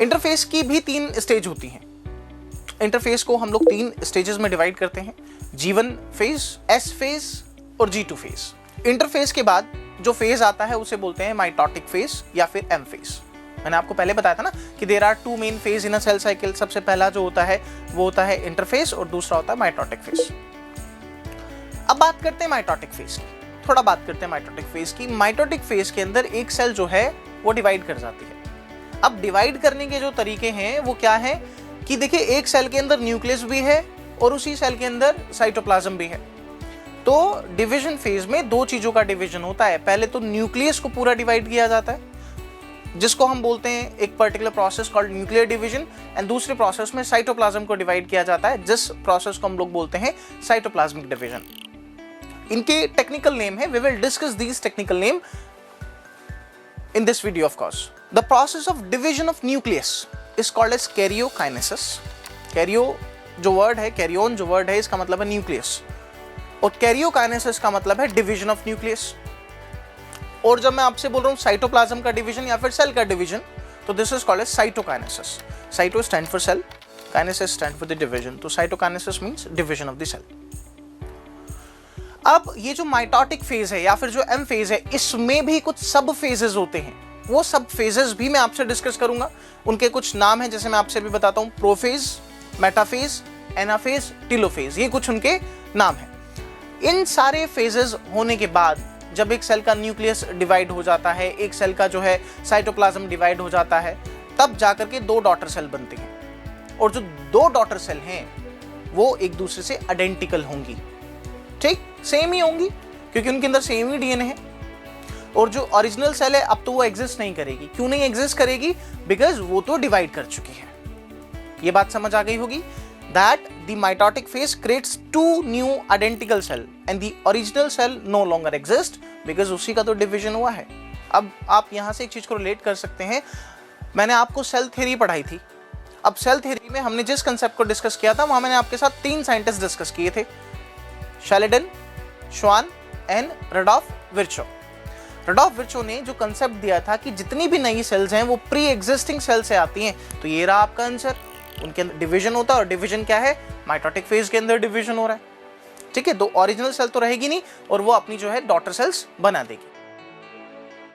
Interface की भी 3 stage होती हैं। इंटरफेस को हम लोग 3 स्टेजेस में डिवाइड करते हैं, G1 फेज, S फेज और G2 फेज। इंटरफेस के बाद जो फेज आता है उसे बोलते हैं माइटोटिक फेज या फिर M फेज। मैंने आपको पहले बताया था ना कि there are 2 main phase in a cell cycle. सबसे पहला जो होता है वो होता है इंटरफेस और दूसरा होता है माइटोटिक फेज। अब बात करते हैं माइटोटिक फेज की, थोड़ा बात करते हैं माइटोटिक फेज की। माइटोटिक फेज के अंदर एक सेल जो है वो डिवाइड कर जाती है। अब डिवाइड करने के जो तरीके हैं वो क्या है कि देखिए, एक सेल के अंदर न्यूक्लियस भी है और उसी सेल के अंदर साइटोप्लाज्म भी है। तो डिवीजन फेज में 2 चीजों का डिवीजन होता है। पहले तो न्यूक्लियस को पूरा डिवाइड किया जाता है, जिसको हम बोलते हैं एक particular process called nuclear division, and दूसरे प्रोसेस में साइटोप्लाज्म को डिवाइड किया जाता है, जिस प्रोसेस को हम लोग बोलते हैं साइटोप्लाज्मिक डिवीजन। इनके टेक्निकल नेम है, we will discuss these technical name in this video of course. The process of division of nucleus is called as karyokinesis. Karyo जो वर्ड है, कैरियोन जो वर्ड है, इसका मतलब है न्यूक्लियस, और कैरियोकाइनेसिस का मतलब है डिवीजन ऑफ न्यूक्लियस। और जब मैं आपसे बोल रहा हूँ साइटोप्लाज्म का डिवीजन या फिर सेल का डिवीजन, तो this is called as cytokinesis. Cyto stand for cell, kinesis stand for the division. तो cytokinesis means division of the cell. अब ये जो माइटोटिक फेज है या फिर जो एम फेज है, इसमें भी कुछ सब फेजेस होते हैं। वो सब फेजेस भी मैं आपसे डिस्कस करूंगा। उनके कुछ नाम हैं, जैसे मैं आपसे भी बताता हूं, प्रोफेज, मेटाफेज, एनाफेज, टेलोफेज, ये कुछ उनके नाम हैं। इन सारे फेजेस होने के बाद जब एक सेल का न्यूक्लियस डिवाइड हो जाता है, एक सेल का जो है साइटोप्लाज्म डिवाइड हो जाता है, तब जाकर के 2 डॉटर सेल बनती हैं। और जो 2 डॉटर सेल हैं वो एक दूसरे से आइडेंटिकल होंगी, ठीक, सेम ही होंगी, क्योंकि उनके अंदर सेम ही डीएनए है। और जो ओरिजिनल सेल है अब तो वो एग्जिस्ट नहीं करेगी। क्यों नहीं एग्जिस्ट करेगी? बिकॉज वो तो डिवाइड कर चुकी है। ये बात समझ आ गई होगी that the mitotic phase creates 2 new identical cell and the original cell no longer exist, because उसी का तो डिवीजन हुआ है। अब आप यहां से एक चीज को रिलेट कर सकते हैं। मैंने आपको सेल थ्योरी पढ़ाई थी। अब सेल थ्योरी में हमने जिस कंसेप्ट को डिस्कस किया था, वहां मैंने आपके साथ 3 साइंटिस्ट डिस्कस किए थे, शैलेडन, श्वान and Rudolf Virchow. Rudolf Virchow ने जो कंसेप्ट दिया था कि जितनी भी नई सेल्स हैं वो प्री एग्जिस्टिंग सेल से आती हैं। तो ये रहा आपका आंसर। उनके अंदर डिवीजन होता है, और डिवीजन क्या है? माइटोटिक फेज के अंदर डिवीजन हो रहा है, ठीक है। तो ओरिजिनल सेल तो रहेगी नहीं और वो अपनी जो है डॉटर सेल्स बना देगी।